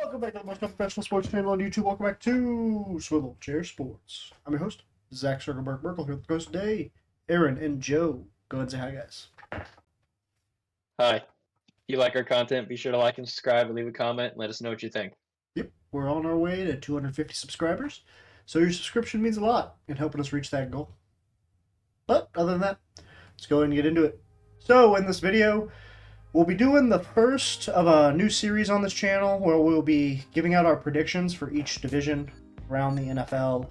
Welcome back to the most professional sports channel on YouTube. Welcome back to Swivel Chair Sports. I'm your host, Zach Circleberg Merkel, here with the host today, Aaron and Joe. Go ahead and say hi, guys. Hi. If you like our content, be sure to like and subscribe and leave a comment and let us know what you think. Yep, we're on our way to 250 subscribers, so your subscription means a lot in helping us reach that goal. But other than that, let's go ahead and get into it. So in this video, we'll be doing the first of a new series on this channel where we'll be giving out our predictions for each division around the NFL.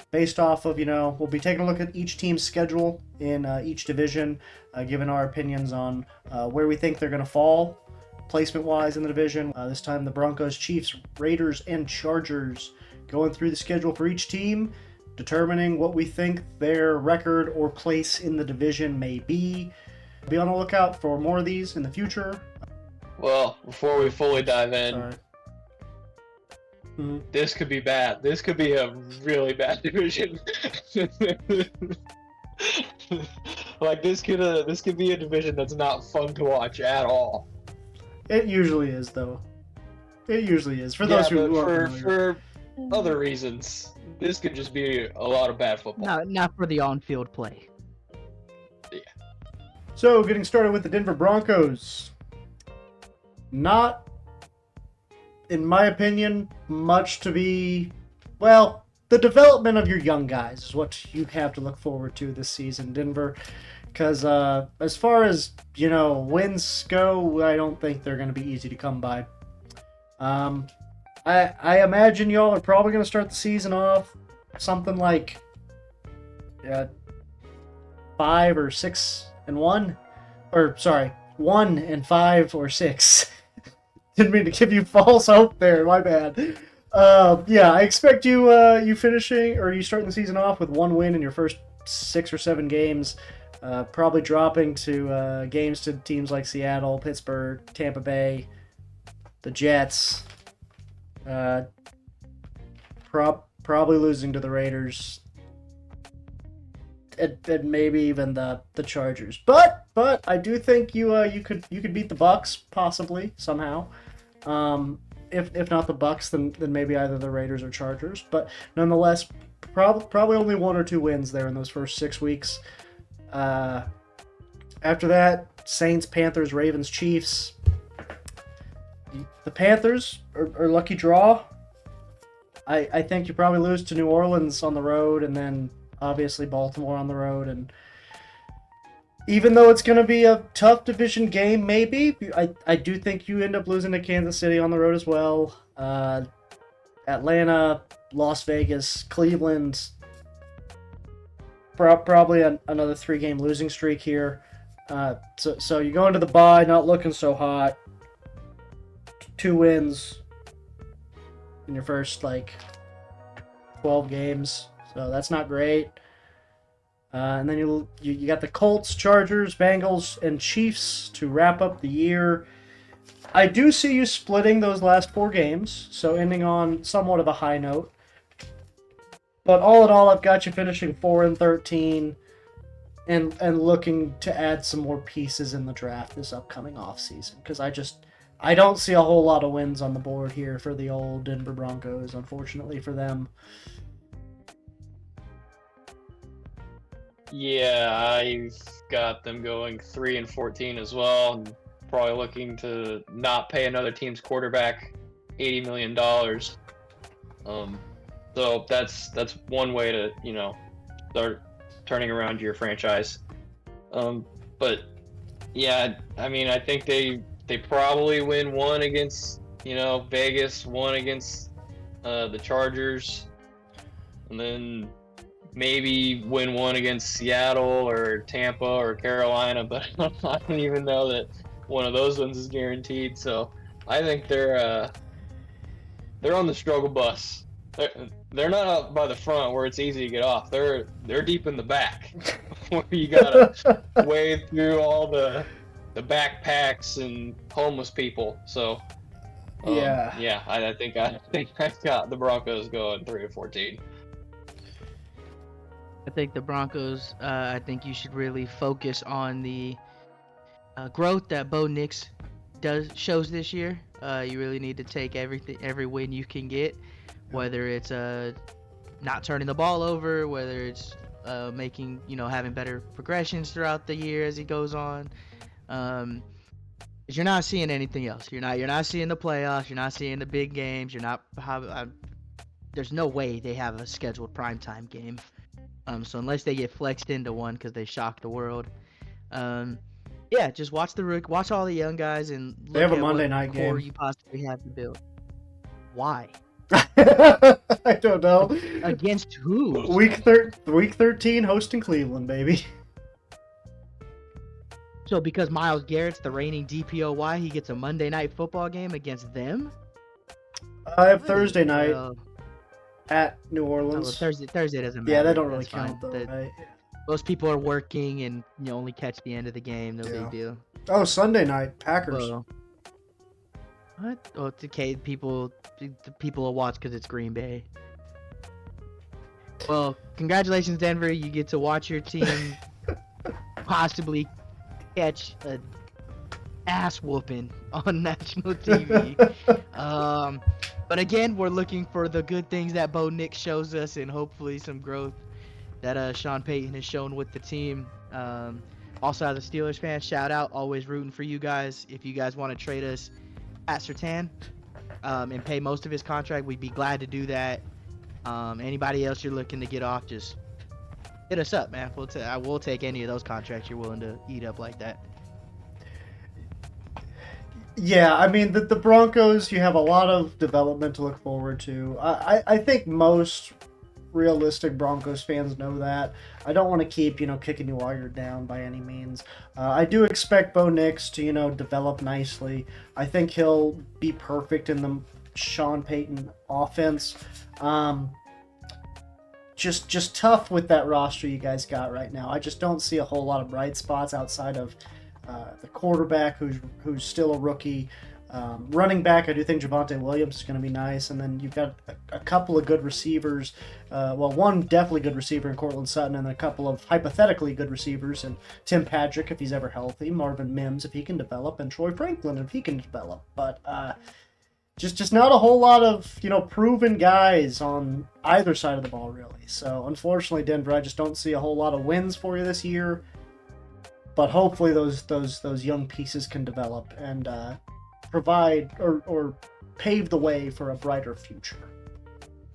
Based off of, we'll be taking a look at each team's schedule in each division, giving our opinions on where we think they're going to fall placement-wise in the division. This time the Broncos, Chiefs, Raiders, and Chargers, going through the schedule for each team, determining what we think their record or place in the division may be. Be on the lookout for more of these in the future. Well, before we fully dive in, Sorry. This could be bad. This could be a really bad division. Like this could be a division that's not fun to watch at all. It usually is, though. It usually is. For those who aren't familiar. For other reasons, this could just be a lot of bad football. No, not for the on-field play. So, getting started with the Denver Broncos. Not, in my opinion, much to be... Well, the development of your young guys is what you have to look forward to this season, Denver. Because as far as, wins go, I don't think they're going to be easy to come by. I imagine y'all are probably going to start the season off something like 5 or 6 and 1, or sorry, 1 and 5 or 6. Didn't mean to give you false hope there. My bad. I expect you finishing, or you starting the season off with 1 win in your first 6 or 7 games. Probably dropping to games to teams like Seattle, Pittsburgh, Tampa Bay, the Jets. Probably losing to the Raiders. And maybe even the Chargers, but I do think you could beat the Bucks possibly somehow. If not the Bucks, then maybe either the Raiders or Chargers. But nonetheless, probably only 1 or 2 wins there in those first 6 weeks. After that, Saints, Panthers, Ravens, Chiefs. The Panthers are lucky draw. I think you probably lose to New Orleans on the road, and then obviously Baltimore on the road. And even though it's going to be a tough division game, maybe, I do think you end up losing to Kansas City on the road as well. Atlanta, Las Vegas, Cleveland, probably another 3-game losing streak here. So you go into the bye not looking so hot. 2 wins in your first 12 games. So that's not great. And then you got the Colts, Chargers, Bengals, and Chiefs to wrap up the year. I do see you splitting those last 4 games, so ending on somewhat of a high note. But all in all, I've got you finishing 4-13 and looking to add some more pieces in the draft this upcoming offseason. Because I don't see a whole lot of wins on the board here for the old Denver Broncos, unfortunately for them. Yeah, I've got them going 3-14 as well. And probably looking to not pay another team's quarterback $80 million. So that's one way to start turning around your franchise. But yeah, I mean, I think they probably win 1 against Vegas, 1 against the Chargers, and then maybe win 1 against Seattle or Tampa or Carolina, but I don't even know that one of those ones is guaranteed. So I think they're on the struggle bus. They're not up by the front where it's easy to get off. They're deep in the back where you gotta wade through all the backpacks and homeless people. So I think I've got the Broncos going 3-14. I think the Broncos, I think you should really focus on the growth that Bo Nix shows this year. You really need to take every win you can get, whether it's not turning the ball over, whether it's making having better progressions throughout the year as it goes on. 'Cause you're not seeing anything else. You're not seeing the playoffs. You're not seeing the big games. You're not. There's no way they have a scheduled primetime game. So unless they get flexed into one because they shocked the world, yeah, just watch all the young guys and look They have a at Monday what night core game. you possibly have to build. Why? I don't know. Against who? Week 13 hosting Cleveland, baby. So because Myles Garrett's the reigning DPOY, he gets a Monday night football game against them? I have Thursday night Well, at New well, Orleans. Thursday doesn't matter. Yeah, that don't really That's fine. count though, right? Most people are working and only catch the end of the game. No Yeah. big deal. Oh, Sunday night, Packers. Well, what? Oh, it's okay. People will watch because it's Green Bay. Well, congratulations, Denver. You get to watch your team possibly catch a ass whooping on national TV. But again, we're looking for the good things that Bo Nix shows us, and hopefully some growth that Sean Payton has shown with the team. Also, as a Steelers fan, shout out, always rooting for you guys. If you guys want to trade us at Surtain and pay most of his contract, we'd be glad to do that. Anybody else you're looking to get off, just hit us up, man. I will take any of those contracts you're willing to eat up like that. Yeah, I mean, the Broncos, you have a lot of development to look forward to. I think most realistic Broncos fans know that. I don't want to keep, kicking you while you're down by any means. I do expect Bo Nix to, develop nicely. I think he'll be perfect in the Sean Payton offense. Just tough with that roster you guys got right now. I just don't see a whole lot of bright spots outside of the quarterback, who's still a rookie. Running back, I do think Javonte Williams is going to be nice, and then you've got a couple of good receivers. One definitely good receiver in Cortland Sutton, and a couple of hypothetically good receivers, and Tim Patrick if he's ever healthy, Marvin Mims if he can develop, and Troy Franklin if he can develop. But just not a whole lot of proven guys on either side of the ball really. So unfortunately, Denver, I just don't see a whole lot of wins for you this year. But hopefully those young pieces can develop and provide or pave the way for a brighter future.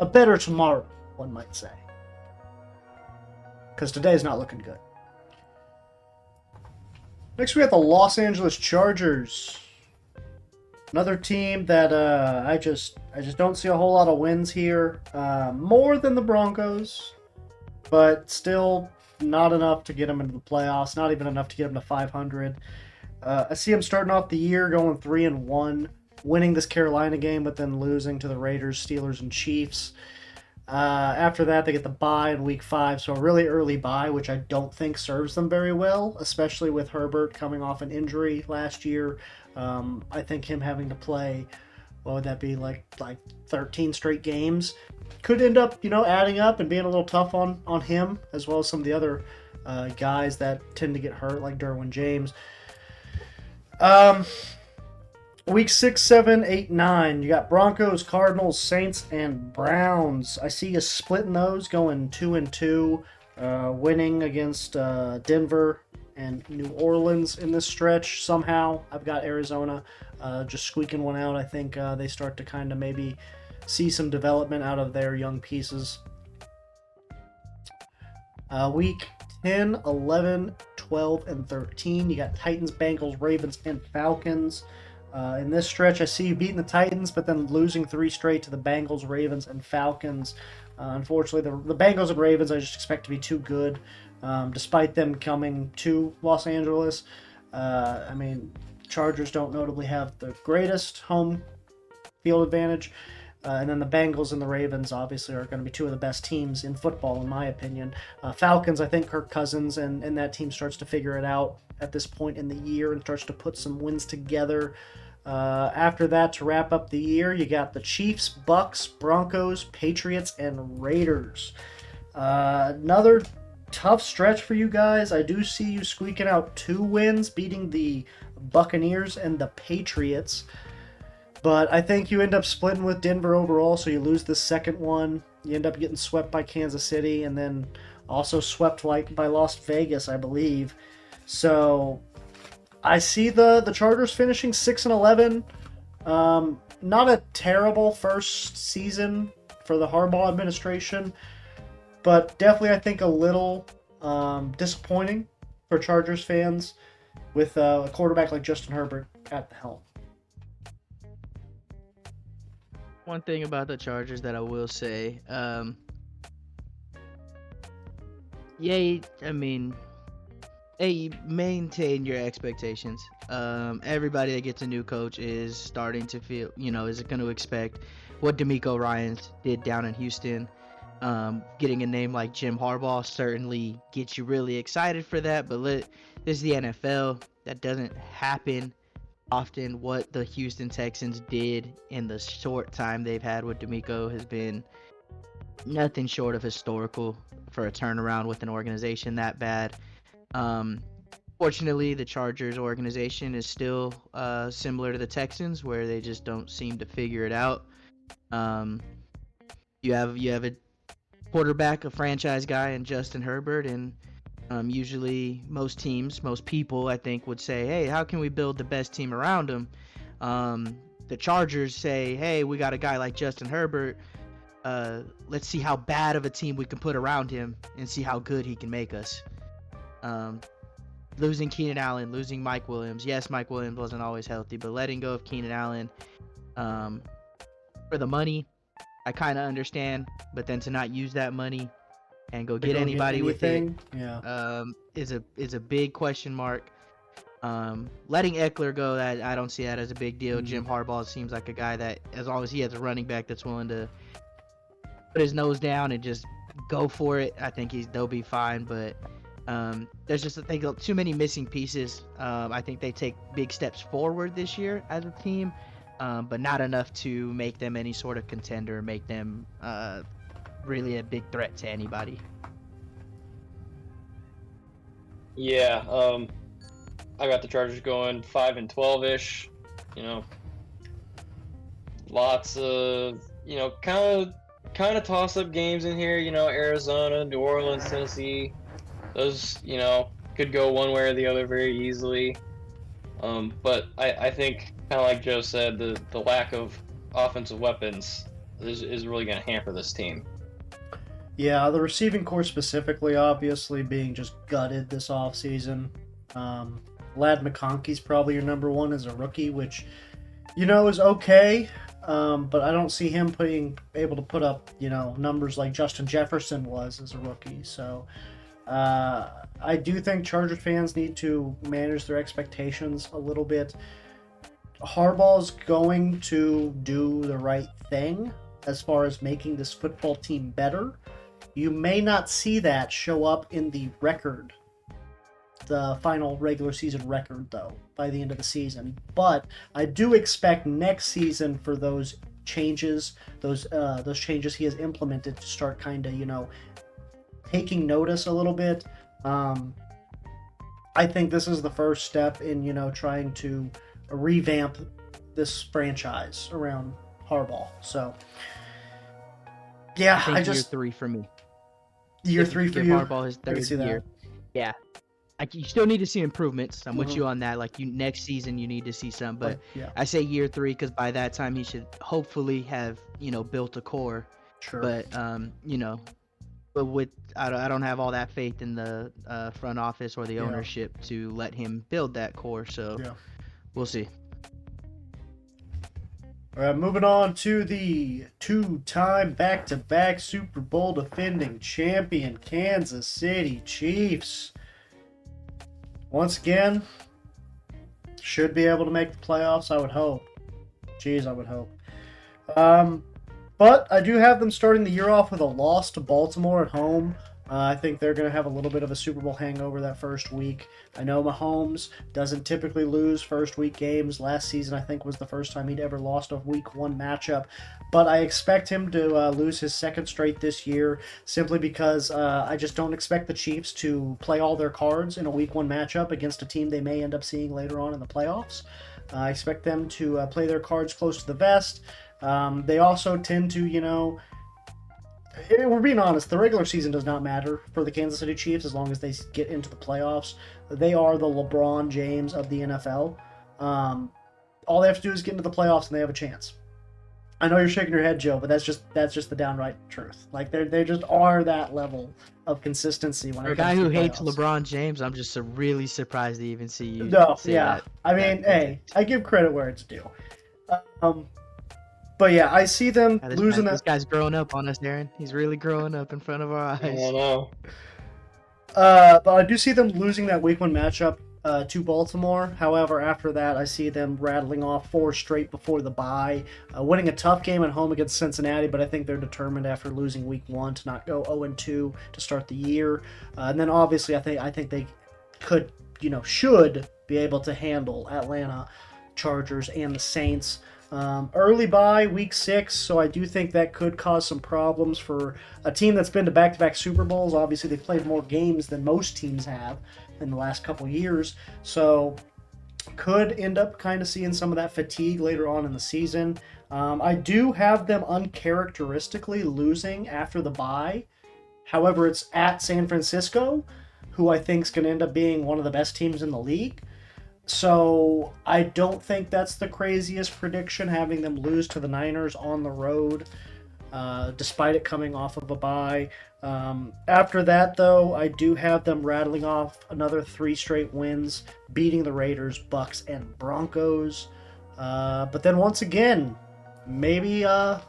A better tomorrow, one might say. Because today's not looking good. Next we got the Los Angeles Chargers. Another team that I just don't see a whole lot of wins here. More than the Broncos, but still not enough to get them into the playoffs. Not even enough to get them to 500. I see them starting off the year going 3-1, winning this Carolina game, but then losing to the Raiders, Steelers, and Chiefs. After that, they get the bye in Week 5, so a really early bye, which I don't think serves them very well, especially with Herbert coming off an injury last year. I think him having to play, what would that be, like 13 straight games, could end up, adding up and being a little tough on him, as well as some of the other guys that tend to get hurt, like Derwin James. Week 6, 7, 8, 9, you got Broncos, Cardinals, Saints, and Browns. I see you splitting those, going 2-2, winning against Denver and New Orleans in this stretch somehow. I've got Arizona just squeaking one out. I think they start to kind of maybe see some development out of their young pieces. Week 10, 11, 12, and 13, you got Titans, Bengals, Ravens, and Falcons. In this stretch, I see you beating the Titans, but then losing 3 straight to the Bengals, Ravens, and Falcons. Unfortunately, the Bengals and Ravens I just expect to be too good, despite them coming to Los Angeles. Chargers don't notably have the greatest home field advantage. And then the Bengals and the Ravens obviously are going to be two of the best teams in football, in my opinion. Falcons, I think Kirk Cousins and that team starts to figure it out at this point in the year and starts to put some wins together. After that, to wrap up the year, you got the Chiefs, Bucks, Broncos, Patriots, and Raiders. Another tough stretch for you guys. I do see you squeaking out 2 wins, beating the Buccaneers and the Patriots. But I think you end up splitting with Denver overall, so you lose the second one. You end up getting swept by Kansas City, and then also swept by Las Vegas, I believe. So I see the Chargers finishing 6-11. Not a terrible first season for the Harbaugh administration, but definitely I think a little disappointing for Chargers fans with a quarterback like Justin Herbert at the helm. One thing about the Chargers that I will say, hey, maintain your expectations. Everybody that gets a new coach is starting to feel, is going to expect what DeMeco Ryans did down in Houston. Getting a name like Jim Harbaugh certainly gets you really excited for that, but this is the NFL. That doesn't happen often. What the Houston Texans did in the short time they've had with DeMeco has been nothing short of historical for a turnaround with an organization that bad. Fortunately, the Chargers organization is still similar to the Texans, where they just don't seem to figure it out. You have a quarterback, a franchise guy, and Justin Herbert, and usually most people, I think, would say, hey, how can we build the best team around him? The Chargers say, hey, we got a guy like Justin Herbert. Let's see how bad of a team we can put around him and see how good he can make us. Losing Keenan Allen, losing Mike Williams. Yes, Mike Williams wasn't always healthy, but letting go of Keenan Allen for the money, I kind of understand. But then to not use that money and go get anybody with it, is a big question mark. Letting Eckler go, that I don't see that as a big deal. Jim Harbaugh seems like a guy that, as long as he has a running back that's willing to put his nose down and just go for it, I think they'll be fine. But there's just, I think, too many missing pieces. I think they take big steps forward this year as a team, but not enough to make them any sort of contender, make them really a big threat to anybody. Yeah, I got the Chargers going 5-12-ish. Lots of kind of toss-up games in here. Arizona, New Orleans, Tennessee. Those could go one way or the other very easily. But I think, kind of like Joe said, the lack of offensive weapons is really going to hamper this team. Yeah, the receiving corps specifically, obviously, being just gutted this offseason. Lad McConkey's probably your number one as a rookie, which, is okay. But I don't see him able to put up, numbers like Justin Jefferson was as a rookie. So I do think Chargers fans need to manage their expectations a little bit. Harbaugh's going to do the right thing as far as making this football team better. You may not see that show up in the record, the final regular season record, though, by the end of the season. But I do expect next season for those changes, those changes he has implemented to start kind of, taking notice a little bit. I think this is the first step in, trying to revamp this franchise around Harbaugh. So, yeah, I just year 3 for me. Year 3 for you. Harbaugh his third year. Yeah. You still need to see improvements. I'm with you on that. Next season, you need to see some. But I say year 3 because by that time he should hopefully have built a core. Sure. But I don't have all that faith in the front office or the ownership to let him build that core. So we'll see. All right, moving on to the 2-time back-to-back Super Bowl defending champion Kansas City Chiefs. Once again, should be able to make the playoffs, I would hope. I would hope. But I do have them starting the year off with a loss to Baltimore at home. I think they're going to have a little bit of a Super Bowl hangover that first week. I know Mahomes doesn't typically lose first week games. Last season, I think, was the first time he'd ever lost a week 1 matchup. But I expect him to lose his second straight this year simply because I just don't expect the Chiefs to play all their cards in a week 1 matchup against a team they may end up seeing later on in the playoffs. I expect them to play their cards close to the vest. They also tend to, we're being honest, the regular season does not matter for the Kansas City Chiefs as long as they get into the playoffs. They are the LeBron James of the NFL. All they have to do is get into the playoffs and they have a chance. I know you're shaking your head, Joe, but that's just the downright truth. Like they just are that level of consistency when For a it comes guy to who the hates playoffs. LeBron James, I'm just really surprised to even see you No, say yeah. that. I mean, hey, I give credit where it's due. But yeah, I see them Yeah, losing this that. guy's growing up on us, Aaron. He's really growing up in front of our I eyes. don't know. But I do see them losing that week one matchup to Baltimore. However, after that, I see them rattling off 4 straight before the bye, winning a tough game at home against Cincinnati. But I think they're determined after losing week 1 to not go 0-2 to start the year. And then obviously, I think they could, should be able to handle Atlanta, Chargers, and the Saints. Early bye week 6, so I do think that could cause some problems for a team that's been to back-to-back Super Bowls. Obviously, they've played more games than most teams have in the last couple years, so could end up kind of seeing some of that fatigue later on in the season. I do have them uncharacteristically losing after the bye. However, it's at San Francisco, who I think is going to end up being one of the best teams in the league. So I don't think that's the craziest prediction, having them lose to the Niners on the road, despite it coming off of a bye. After that, though, I do have them rattling off another 3 straight wins, beating the Raiders, Bucks, and Broncos. But then once again, maybe a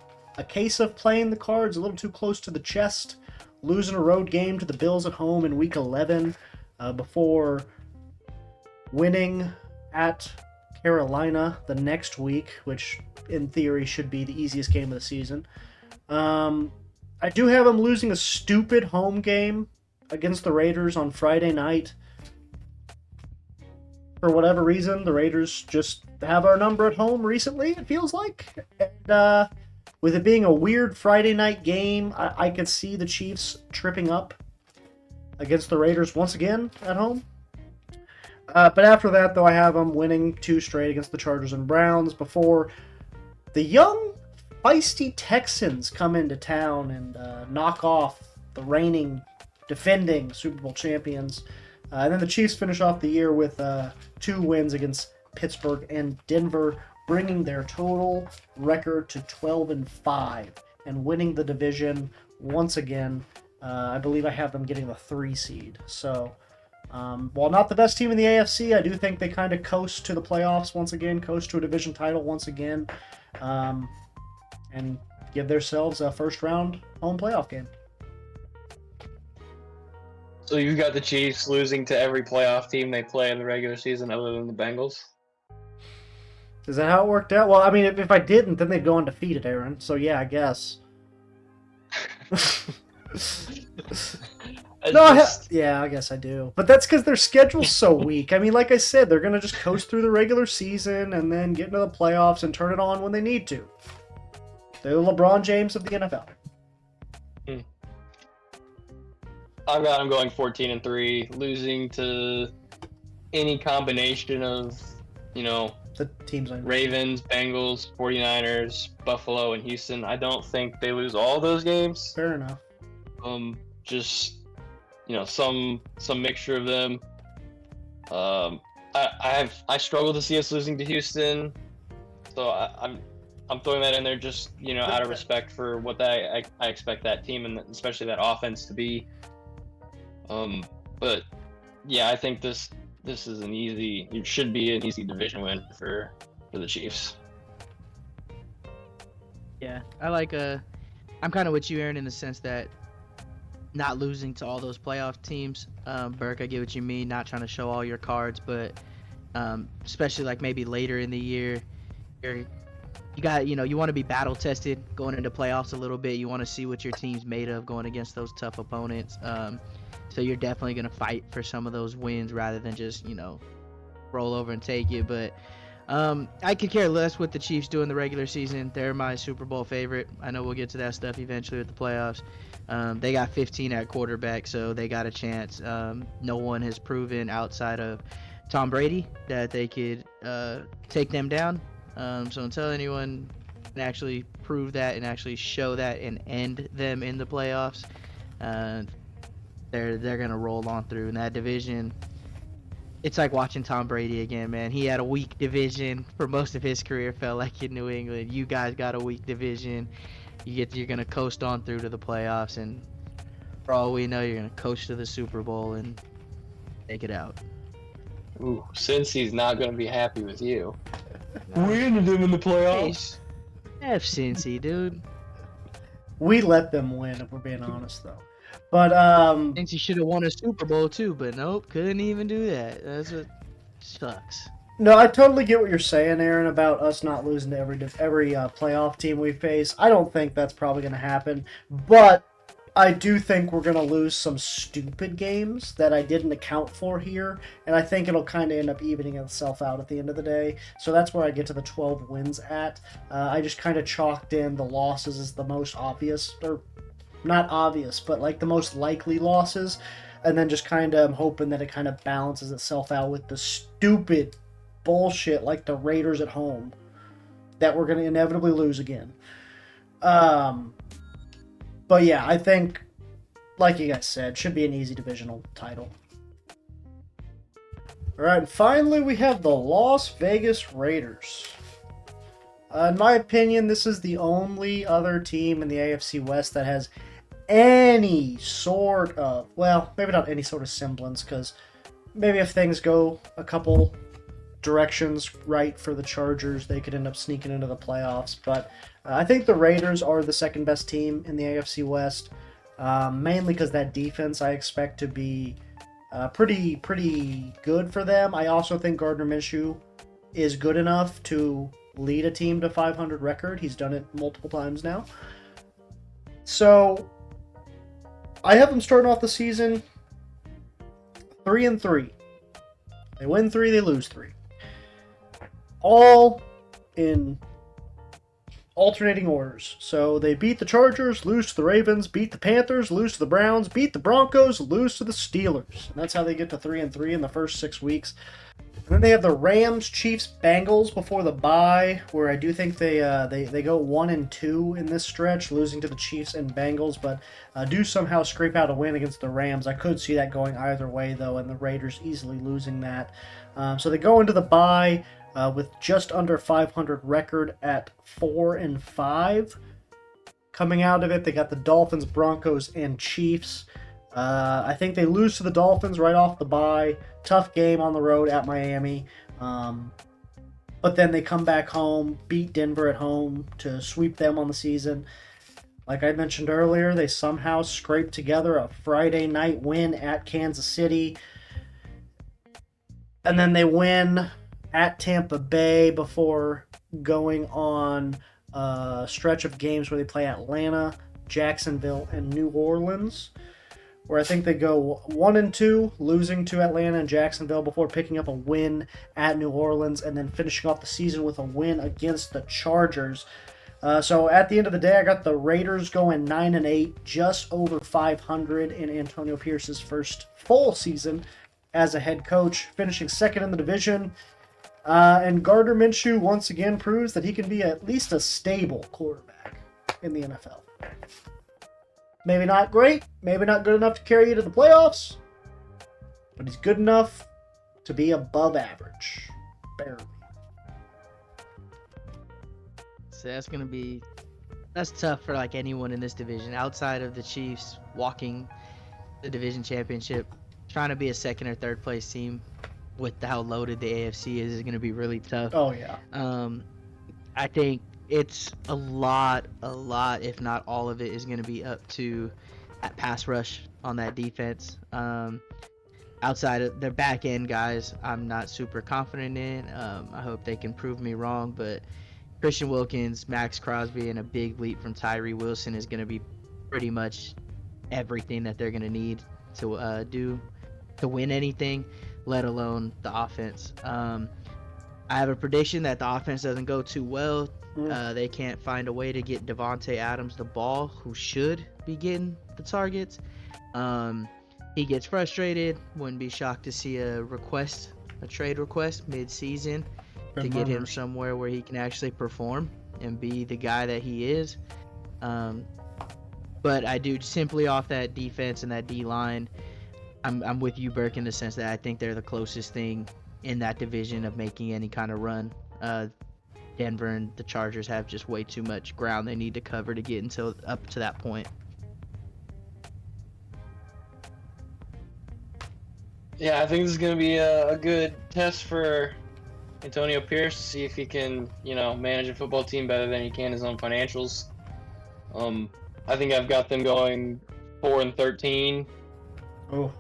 case of playing the cards a little too close to the chest, losing a road game to the Bills at home in Week 11 before winning at Carolina the next week, which in theory should be the easiest game of the season. I do have them losing a stupid home game against the Raiders on Friday night. For whatever reason, the Raiders just have our number at home recently, it feels like. And with it being a weird Friday night game, I could see the Chiefs tripping up against the Raiders once again at home. But after that, though, I have them winning 2 straight against the Chargers and Browns before the young, feisty Texans come into town and knock off the reigning, defending Super Bowl champions. And then the Chiefs finish off the year with 2 wins against Pittsburgh and Denver, bringing their total record to 12-5 and winning the division once again. I believe I have them getting the 3 seed. So, while not the best team in the AFC, I do think they kind of coast to the playoffs once again, coast to a division title once again, and give themselves a first-round home playoff game. So you've got the Chiefs losing to every playoff team they play in the regular season other than the Bengals? Is that how it worked out? Well, I mean, if I didn't, then they'd go undefeated, Aaron. So, yeah, I guess. Yeah, I guess I do. But that's because their schedule's so weak. I mean, like I said, they're going to just coast through the regular season and then get into the playoffs and turn it on when they need to. They're the LeBron James of the NFL. I've got them going 14-3, losing to any combination of, The teams I Ravens, Bengals, 49ers, Buffalo, and Houston. I don't think they lose all those games. Fair enough. Just some mixture of them. I struggle to see us losing to Houston, so I'm throwing that in there just out of respect for what I expect that team and especially that offense to be. But yeah, I think this is it should be an easy division win for the Chiefs. Yeah, I'm kind of with you, Aaron, in the sense that not losing to all those playoff teams. Burke, I get what you mean, not trying to show all your cards, but especially like maybe later in the year, you got, you want to be battle tested going into playoffs a little bit. You want to see what your team's made of going against those tough opponents. So you're definitely going to fight for some of those wins rather than just, roll over and take it. But I could care less what the Chiefs do in the regular season. They're my Super Bowl favorite. I know we'll get to that stuff eventually with the playoffs. They got 15 at quarterback, so they got a chance. No one has proven outside of Tom Brady that they could take them down. So until anyone can actually prove that and actually show that and end them in the playoffs, they're gonna roll on through in that division. It's like watching Tom Brady again, man. He had a weak division for most of his career. Felt like in New England, you guys got a weak division. You're gonna coast on through to the playoffs, and for all we know, you're gonna coast to the Super Bowl and take it out. Ooh, since he's not going to be happy with you. We're going to do him in the playoffs. F Cincy, dude. We let them win, if we're being honest, though. But Cincy should have won a Super Bowl too, but nope, couldn't even do that. That's what sucks. no, I totally get what you're saying, Aaron, about us not losing to every playoff team we face. I don't think that's probably going to happen, but I do think we're going to lose some stupid games that I didn't account for here, and I think it'll kind of end up evening itself out at the end of the day. So that's where I get to the 12 wins at. I just kind of chalked in the losses as the most obvious, or not obvious, but like the most likely losses, and then just kind of hoping that it kind of balances itself out with the stupid bullshit like the Raiders at home that we're going to inevitably lose again. But yeah, I think, like you guys said, should be an easy divisional title. Alright, and finally we have the Las Vegas Raiders. In my opinion, this is the only other team in the AFC West that has any sort of, well, maybe not any sort of semblance, because maybe if things go a couple directions right for the Chargers, they could end up sneaking into the playoffs. But I think the Raiders are the second best team in the AFC West, mainly because that defense I expect to be pretty good for them. I also think Gardner Minshew is good enough to lead a team to 500 record. He's done it multiple times now. So I have them starting off the season 3-3. They win 3, they lose 3. All in alternating orders. So they beat the Chargers, lose to the Ravens, beat the Panthers, lose to the Browns, beat the Broncos, lose to the Steelers. And that's how they get to 3-3 in the first 6 weeks. And then they have the Rams, Chiefs, Bengals before the bye, where I do think they go 1-2 in this stretch, losing to the Chiefs and Bengals, but do somehow scrape out a win against the Rams. I could see that going either way, though, and the Raiders easily losing that. So they go into the bye with just under 500 record at 4-5. Coming out of it, they got the Dolphins, Broncos, and Chiefs. I think they lose to the Dolphins right off the bye. Tough game on the road at Miami. But then they come back home, beat Denver at home to sweep them on the season. Like I mentioned earlier, they somehow scraped together a Friday night win at Kansas City. And then they win at Tampa Bay before going on a stretch of games where they play Atlanta, Jacksonville, and New Orleans, where I think they go 1-2, losing to Atlanta and Jacksonville before picking up a win at New Orleans and then finishing off the season with a win against the Chargers. So at the end of the day, I got the Raiders going 9-8, just over 500 in Antonio Pierce's first full season as a head coach, finishing second in the division. And Gardner Minshew once again proves that he can be at least a stable quarterback in the NFL. Maybe not great, maybe not good enough to carry you to the playoffs, but he's good enough to be above average. Barely. So that's tough for like anyone in this division outside of the Chiefs walking the division championship. Trying to be a second or third place team with how loaded the AFC is going to be really tough. Oh yeah. I think it's a lot, if not all of it, is going to be up to that pass rush on that defense. Outside of their back end guys, I'm not super confident in. I hope they can prove me wrong, but Christian Wilkins, Max Crosby, and a big leap from Tyree Wilson is going to be pretty much everything that they're going to need to do to win anything, let alone the offense. I have a prediction that the offense doesn't go too well. They can't find a way to get Devontae Adams the ball, who should be getting the targets. He gets frustrated. Wouldn't be shocked to see a request a trade request mid-season to get him somewhere where he can actually perform and be the guy that he is. But I do, simply off that defense and that D-line, I'm with you, Burke, in the sense that I think they're the closest thing in that division of making any kind of run. Denver and the Chargers have just way too much ground they need to cover to get up to that point. Yeah, I think this is going to be a good test for Antonio Pierce to see if he can, manage a football team better than he can his own financials. I think I've got them going 4-13. Oh.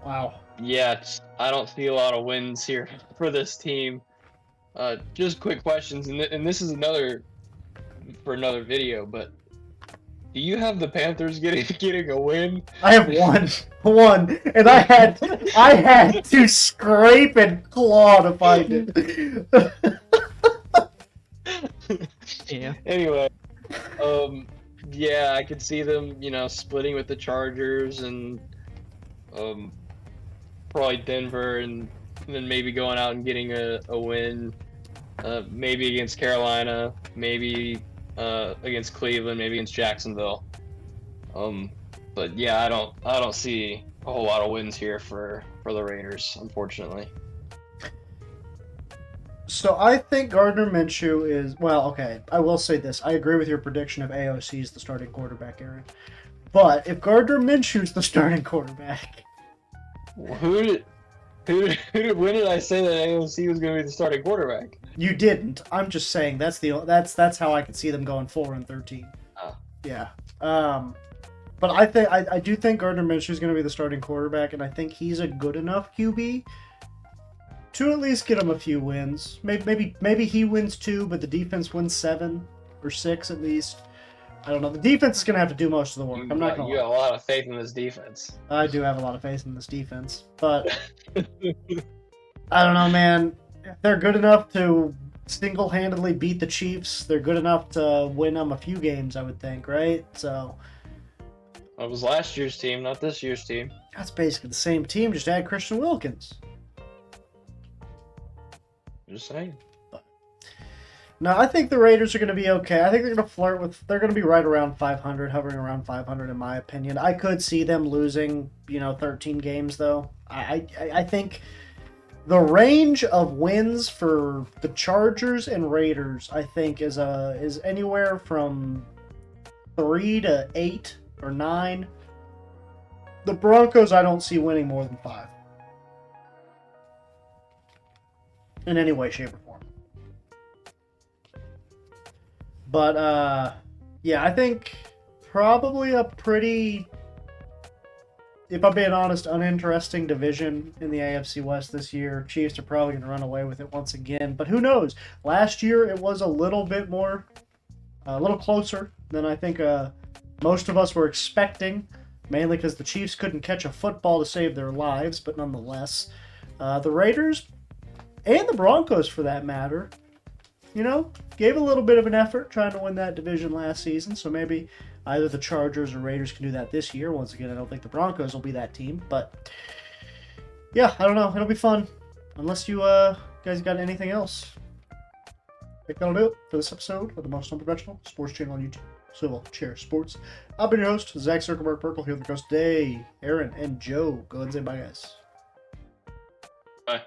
Wow. Yeah, I don't see a lot of wins here for this team. Just quick questions, and this is another video, but do you have the Panthers getting a win? I have one, and I had to scrape and claw to find it. Yeah. Anyway, yeah, I could see them, splitting with the Chargers and probably Denver, and then maybe going out and getting a win, maybe against Carolina, maybe against Cleveland, maybe against Jacksonville. But yeah, I don't see a whole lot of wins here for the Raiders, unfortunately. So I think Gardner Minshew is, well, okay, I will say this. I agree with your prediction of AOC is the starting quarterback, Aaron. But if Gardner Minshew's the starting quarterback... When did I say that AOC was going to be the starting quarterback? You didn't. I'm just saying that's how I could see them going 4-13. Oh. Yeah. But I do think Gardner Minshew is going to be the starting quarterback, and I think he's a good enough QB to at least get him a few wins. Maybe he wins 2, but the defense wins 7 or 6 at least. I don't know. The defense is going to have to do most of the work. I'm not going to. You got a lot of faith in this defense. I do have a lot of faith in this defense, but I don't know, man. If they're good enough to single-handedly beat the Chiefs, they're good enough to win them a few games, I would think, right? So it was last year's team, not this year's team. That's basically the same team, just add Christian Wilkins. Just saying. No, I think the Raiders are going to be okay. I think they're going to they're going to be right around 500, hovering around 500 in my opinion. I could see them losing, 13 games though. I think the range of wins for the Chargers and Raiders, I think, is anywhere from 3 to 8 or 9. The Broncos, I don't see winning more than 5. In any way, shape, or form. But, yeah, I think probably a pretty, if I'm being honest, uninteresting division in the AFC West this year. Chiefs are probably going to run away with it once again. But who knows? Last year it was a little bit more, a little closer than I think most of us were expecting. Mainly because the Chiefs couldn't catch a football to save their lives. But nonetheless, the Raiders and the Broncos, for that matter, gave a little bit of an effort trying to win that division last season. So maybe either the Chargers or Raiders can do that this year. Once again, I don't think the Broncos will be that team. But, yeah, I don't know. It'll be fun. Unless you guys got anything else. I think that'll do it for this episode of the most unprofessional sports channel on YouTube, Swivel Chair Sports. I've been your host, Zach Circleberg Purple, here with the host today, Aaron and Joe. Go ahead and say bye, guys. Bye.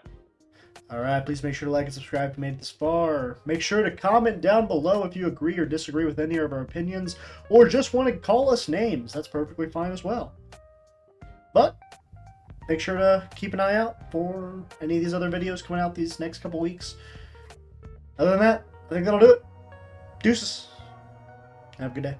Alright, please make sure to like and subscribe if you made it this far. Make sure to comment down below if you agree or disagree with any of our opinions, or just want to call us names. That's perfectly fine as well. But, make sure to keep an eye out for any of these other videos coming out these next couple weeks. Other than that, I think that'll do it. Deuces. Have a good day.